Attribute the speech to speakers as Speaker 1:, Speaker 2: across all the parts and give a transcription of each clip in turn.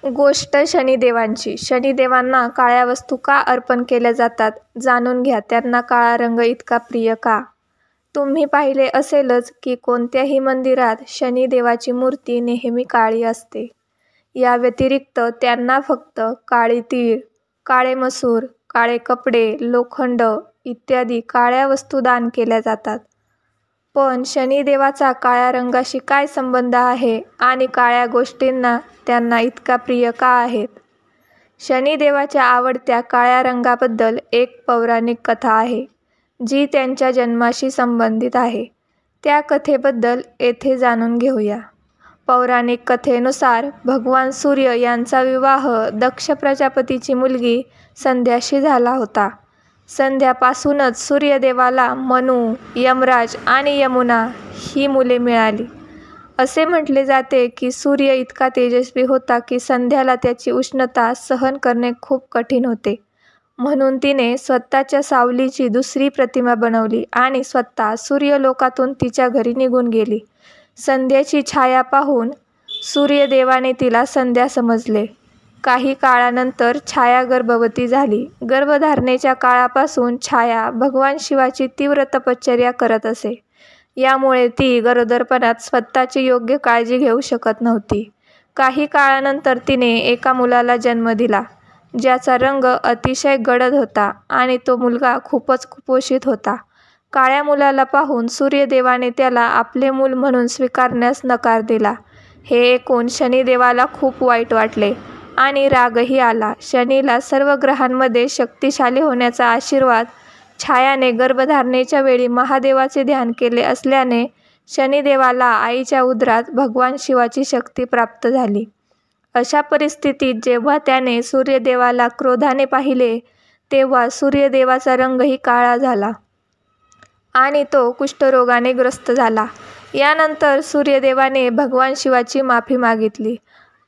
Speaker 1: गोष्ट शनिदेवांची. शनिदेवांना काळ्या वस्तू का अर्पण केल्या जातात जाणून घ्या. त्यांना काळा रंग इतका प्रिय का? तुम्ही पाहिले असेलच की कोणत्याही मंदिरात शनिदेवाची मूर्ती नेहमी काळी असते. या व्यतिरिक्त त्यांना फक्त काळी तीळ, काळे मसूर, काळे कपडे, लोखंड इत्यादी काळ्या वस्तू दान केल्या जातात. पण शनिदेवाचा काळ्या रंगाशी काय संबंध आहे आणि काळ्या गोष्टींना त्यांना इतका प्रिय का आहेत? शनिदेवाच्या आवडत्या काळ्या रंगाबद्दल एक पौराणिक कथा आहे, जी त्यांच्या जन्माशी संबंधित आहे. त्या कथेबद्दल येथे जाणून घेऊया. पौराणिक कथेनुसार भगवान सूर्य यांचा विवाह दक्ष प्रजापतीची मुलगी संध्याशी झाला होता. संध्यापासूनच सूर्यदेवाला मनु, यमराज आणि यमुना ही मुले मिळाली. असे म्हटले जाते की सूर्य इतका तेजस्वी होता की संध्याला त्याची उष्णता सहन करणे खूप कठीण होते. म्हणून तिने स्वतःच्या सावलीची दुसरी प्रतिमा बनवली आणि स्वतः सूर्यलोकातून तिच्या घरी निघून गेली. संध्याची छाया पाहून सूर्यदेवाने तिला संध्या समजले. काही काळानंतर छाया गर्भवती झाली. गर्भधारणेच्या काळापासून छाया भगवान शिवाची तीव्र तपश्चर्या करत असे. यामुळे ती गरोदरपणात स्वतःची योग्य काळजी घेऊ शकत नव्हती. काही काळानंतर तिने एका मुलाला जन्म दिला, ज्याचा रंग अतिशय गडद होता आणि तो मुलगा खूपच कुपोषित होता. काळ्या मुलाला पाहून सूर्यदेवाने त्याला आपले मूल म्हणून स्वीकारण्यास नकार दिला. हे ऐकून शनिदेवाला खूप वाईट वाटले आणि रागही आला. शनीला सर्व ग्रहांमध्ये शक्तिशाली होण्याचा आशीर्वाद छायाने गर्भधारणेच्या वेळी महादेवाचे ध्यान केले असल्याने शनिदेवाला आईच्या उदरात भगवान शिवाची शक्ती प्राप्त झाली. अशा परिस्थितीत जेव्हा त्याने सूर्यदेवाला क्रोधाने पाहिले, तेव्हा सूर्यदेवाचा रंगही काळा झाला आणि तो कुष्ठरोगाने ग्रस्त झाला. यानंतर सूर्यदेवाने भगवान शिवाची माफी मागितली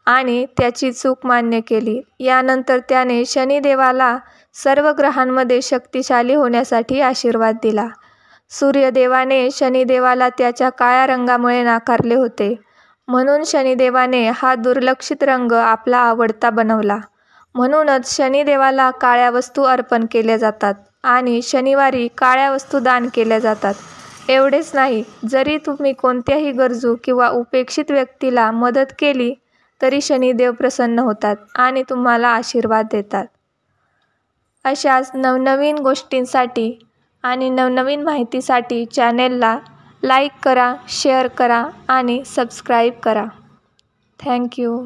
Speaker 1: आणि त्याची चूक मान्य केली. यानंतर त्याने शनिदेवाला सर्व ग्रहांमध्ये शक्तिशाली होण्यासाठी आशीर्वाद दिला. सूर्यदेवाने शनिदेवाला त्याच्या काळ्या रंगामुळे नाकारले होते. म्हणून शनिदेवाने हा दुर्लक्षित रंग आपला आवडता बनवला. म्हणूनच शनिदेवाला काळ्या वस्तू अर्पण केल्या जातात आणि शनिवारी काळ्या वस्तू दान केल्या जातात. एवढेच नाही, जरी तुम्ही कोणत्याही गरजू किंवा उपेक्षित व्यक्तीला मदत केली तरी शनिदेव प्रसन्न होतात आणि तुम्हाला आशीर्वाद देतात. अशाच नवनवीन गोष्टींसाठी आणि नवनवीन माहितीसाठी चॅनेलला लाईक करा, शेअर करा आणि सबस्क्राईब करा. थँक्यू.